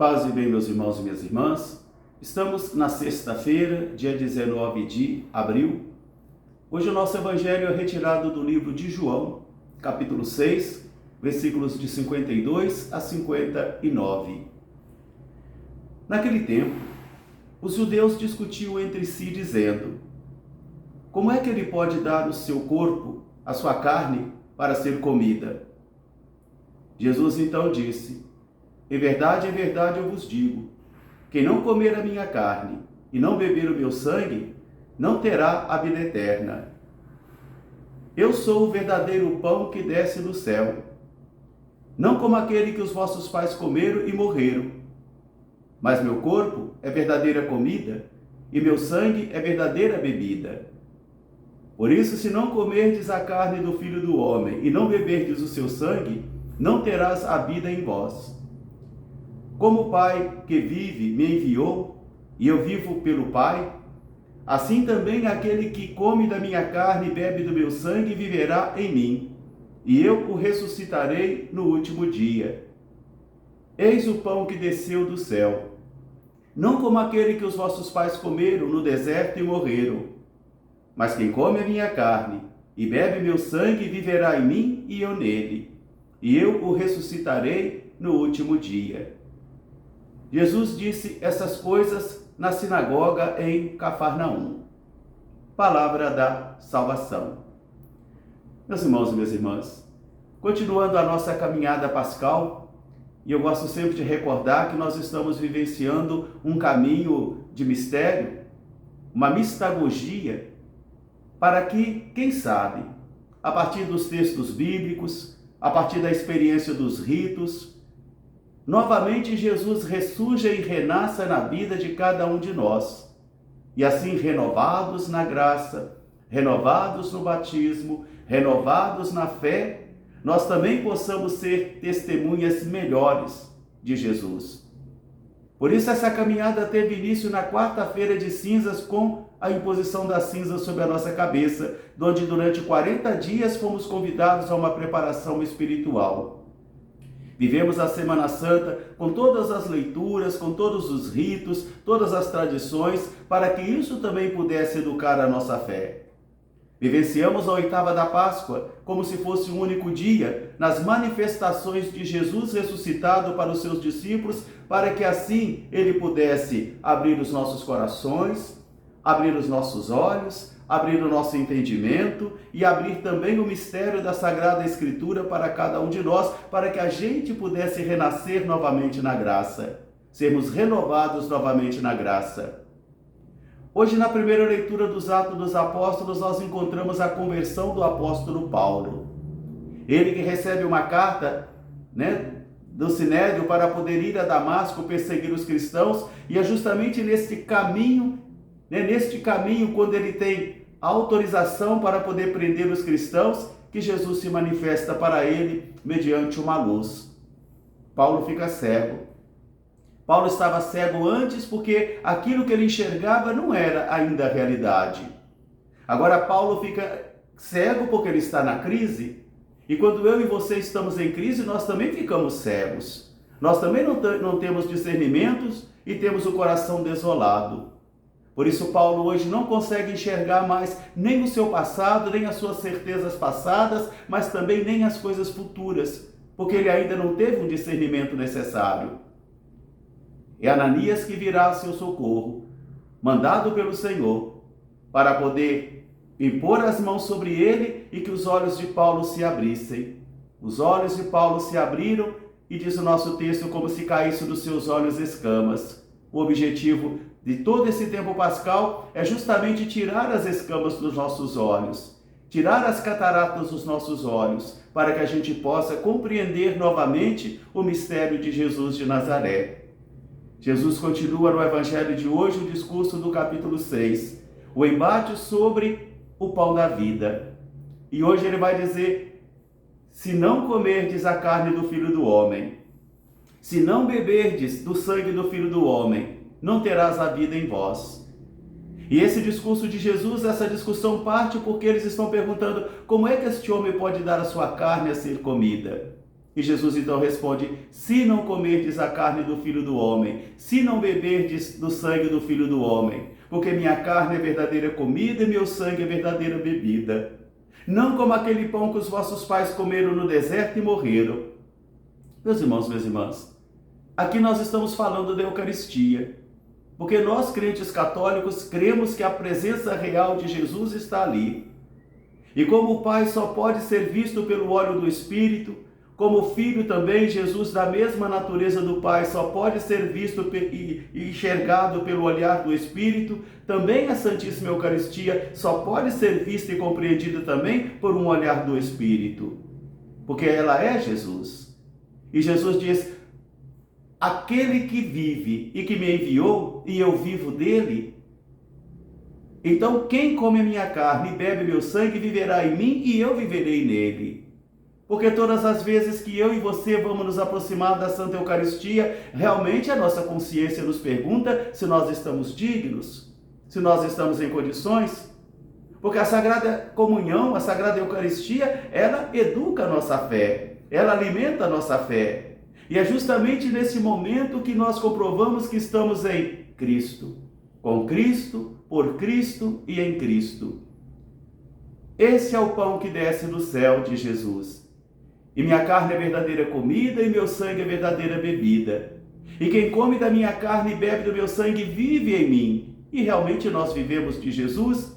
Paz e bem, meus irmãos e minhas irmãs. Estamos na sexta-feira, dia 19 de abril. Hoje o nosso evangelho é retirado do livro de João, capítulo 6, versículos de 52 a 59. Naquele tempo, os judeus discutiam entre si, dizendo: como é que ele pode dar o seu corpo, a sua carne, para ser comida? Jesus então disse: em verdade eu vos digo, quem não comer a minha carne e não beber o meu sangue, não terá a vida eterna. Eu sou o verdadeiro pão que desce do céu, não como aquele que os vossos pais comeram e morreram. Mas meu corpo é verdadeira comida e meu sangue é verdadeira bebida. Por isso, se não comerdes a carne do Filho do Homem e não beberdes o seu sangue, não terás a vida em vós. Como o Pai que vive me enviou, e eu vivo pelo Pai, assim também aquele que come da minha carne e bebe do meu sangue viverá em mim, e eu o ressuscitarei no último dia. Eis o pão que desceu do céu, não como aquele que os vossos pais comeram no deserto e morreram, mas quem come a minha carne e bebe meu sangue viverá em mim e eu nele, e eu o ressuscitarei no último dia. Jesus disse essas coisas na sinagoga em Cafarnaum. Palavra da salvação. Meus irmãos e minhas irmãs, continuando a nossa caminhada pascal, e eu gosto sempre de recordar que nós estamos vivenciando um caminho de mistério, uma mistagogia, para que, quem sabe, a partir dos textos bíblicos, a partir da experiência dos ritos, novamente Jesus ressurja e renasça na vida de cada um de nós. E assim, renovados na graça, renovados no batismo, renovados na fé, nós também possamos ser testemunhas melhores de Jesus. Por isso essa caminhada teve início na quarta-feira de cinzas, com a imposição das cinzas sobre a nossa cabeça, onde durante 40 dias fomos convidados a uma preparação espiritual. Vivemos a Semana Santa com todas as leituras, com todos os ritos, todas as tradições, para que isso também pudesse educar a nossa fé. Vivenciamos a oitava da Páscoa como se fosse um único dia, nas manifestações de Jesus ressuscitado para os seus discípulos, para que assim ele pudesse abrir os nossos corações, abrir os nossos olhos, abrir o nosso entendimento e abrir também o mistério da Sagrada Escritura para cada um de nós, para que a gente pudesse renascer novamente na graça, sermos renovados novamente na graça. Hoje, na primeira leitura dos Atos dos Apóstolos, nós encontramos a conversão do apóstolo Paulo. Ele que recebe uma carta, do Sinédrio para poder ir a Damasco perseguir os cristãos, e é justamente neste caminho, quando ele tem autorização para poder prender os cristãos, que Jesus se manifesta para ele mediante uma luz. Paulo fica cego. Paulo estava cego antes porque aquilo que ele enxergava não era ainda a realidade. Agora Paulo fica cego porque ele está na crise. E quando eu e você estamos em crise, nós também ficamos cegos. Nós também não temos discernimentos e temos o coração desolado. Por isso Paulo hoje não consegue enxergar mais nem o seu passado, nem as suas certezas passadas, mas também nem as coisas futuras, porque ele ainda não teve um discernimento necessário. É Ananias que virá ao seu socorro, mandado pelo Senhor, para poder impor as mãos sobre ele e que os olhos de Paulo se abrissem. Os olhos de Paulo se abriram e diz o nosso texto, como se caísse dos seus olhos escamas. O objetivo de todo esse tempo pascal é justamente tirar as escamas dos nossos olhos, tirar as cataratas dos nossos olhos, para que a gente possa compreender novamente o mistério de Jesus de Nazaré. Jesus continua no Evangelho de hoje o discurso do capítulo 6, o embate sobre o pão da vida. E hoje ele vai dizer: se não comerdes a carne do Filho do Homem, se não beberdes do sangue do Filho do Homem, não terás a vida em vós. E esse discurso de Jesus, essa discussão parte porque eles estão perguntando como é que este homem pode dar a sua carne a ser comida. E Jesus então responde: se não comerdes a carne do Filho do Homem, se não beberdes do sangue do Filho do Homem, porque minha carne é verdadeira comida e meu sangue é verdadeira bebida. Não como aquele pão que os vossos pais comeram no deserto e morreram. Meus irmãos, minhas irmãs, aqui nós estamos falando da Eucaristia, porque nós, crentes católicos, cremos que a presença real de Jesus está ali. E como o Pai só pode ser visto pelo óleo do Espírito, como o Filho também, Jesus, da mesma natureza do Pai, só pode ser visto e enxergado pelo olhar do Espírito, também a Santíssima Eucaristia só pode ser vista e compreendida também por um olhar do Espírito, porque ela é Jesus. E Jesus diz: aquele que vive e que me enviou, e eu vivo dele. Então, quem come a minha carne e bebe meu sangue viverá em mim e eu viverei nele. Porque todas as vezes que eu e você vamos nos aproximar da Santa Eucaristia, realmente a nossa consciência nos pergunta se nós estamos dignos, se nós estamos em condições. Porque a Sagrada Comunhão, a Sagrada Eucaristia, ela educa a nossa fé, ela alimenta a nossa fé. E é justamente nesse momento que nós comprovamos que estamos em Cristo, com Cristo, por Cristo e em Cristo. Esse é o pão que desce do céu de Jesus. E minha carne é verdadeira comida e meu sangue é verdadeira bebida. E quem come da minha carne e bebe do meu sangue vive em mim. E realmente nós vivemos de Jesus?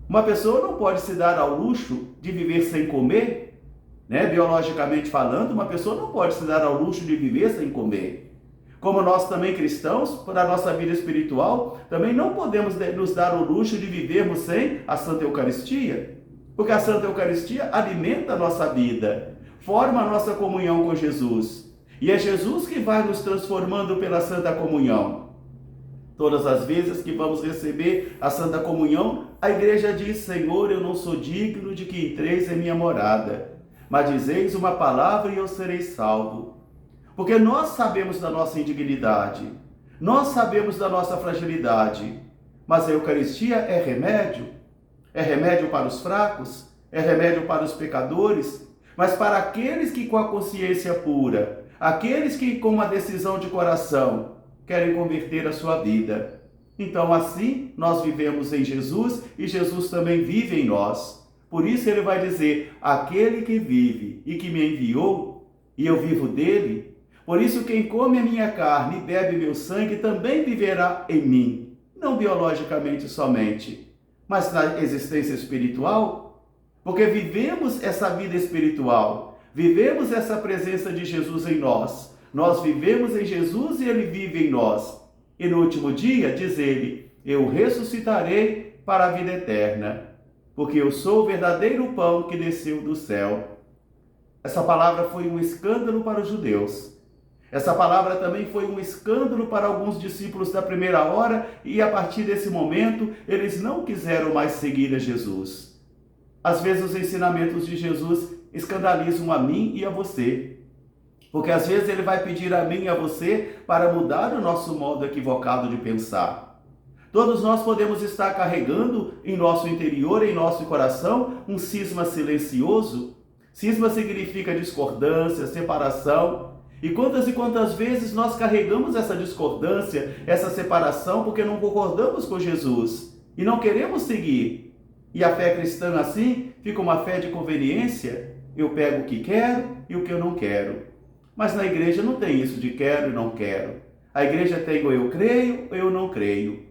Uma pessoa não pode se dar ao luxo de viver sem comer, né? Biologicamente falando, uma pessoa não pode se dar ao luxo de viver sem comer. Como nós também cristãos, para a nossa vida espiritual, também não podemos nos dar o luxo de vivermos sem a Santa Eucaristia. Porque a Santa Eucaristia alimenta a nossa vida, forma a nossa comunhão com Jesus. E é Jesus que vai nos transformando pela Santa Comunhão. Todas as vezes que vamos receber a Santa Comunhão, a igreja diz: Senhor, eu não sou digno de que entreis em minha morada, mas dizeis uma palavra e eu serei salvo. Porque nós sabemos da nossa indignidade, nós sabemos da nossa fragilidade, mas a Eucaristia é remédio. É remédio para os fracos, é remédio para os pecadores, mas para aqueles que com a consciência pura, aqueles que com uma decisão de coração querem converter a sua vida. Então assim nós vivemos em Jesus e Jesus também vive em nós. Por isso ele vai dizer: aquele que vive e que me enviou, e eu vivo dele. Por isso quem come a minha carne e bebe meu sangue também viverá em mim, não biologicamente somente, mas na existência espiritual, porque vivemos essa vida espiritual, vivemos essa presença de Jesus em nós, nós vivemos em Jesus e Ele vive em nós. E no último dia, diz Ele, eu ressuscitarei para a vida eterna, porque eu sou o verdadeiro pão que desceu do céu. Essa palavra foi um escândalo para os judeus. Essa palavra também foi um escândalo para alguns discípulos da primeira hora e a partir desse momento eles não quiseram mais seguir a Jesus. Às vezes os ensinamentos de Jesus escandalizam a mim e a você, porque às vezes ele vai pedir a mim e a você para mudar o nosso modo equivocado de pensar. Todos nós podemos estar carregando em nosso interior, em nosso coração, um cisma silencioso. Cisma significa discordância, separação. E quantas vezes nós carregamos essa discordância, essa separação, porque não concordamos com Jesus e não queremos seguir. E a fé cristã assim fica uma fé de conveniência. Eu pego o que quero e o que eu não quero. Mas na igreja não tem isso de quero e não quero. A igreja tem ou eu creio ou eu não creio.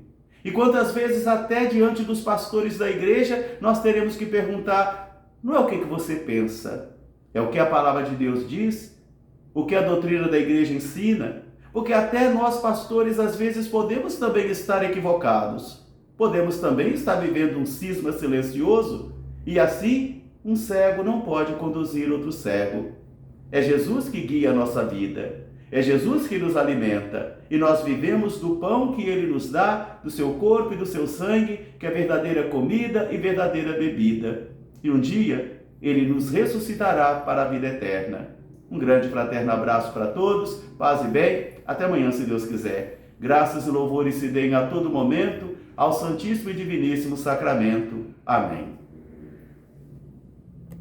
E quantas vezes até diante dos pastores da igreja nós teremos que perguntar, não é o que você pensa, é o que a palavra de Deus diz? O que a doutrina da igreja ensina, porque até nós pastores às vezes podemos também estar equivocados, podemos também estar vivendo um cisma silencioso e assim um cego não pode conduzir outro cego. É Jesus que guia a nossa vida, é Jesus que nos alimenta e nós vivemos do pão que Ele nos dá, do seu corpo e do seu sangue, que é verdadeira comida e verdadeira bebida. E um dia Ele nos ressuscitará para a vida eterna. Um grande fraterno abraço para todos, paz e bem, até amanhã se Deus quiser. Graças e louvores se deem a todo momento ao Santíssimo e Diviníssimo Sacramento. Amém.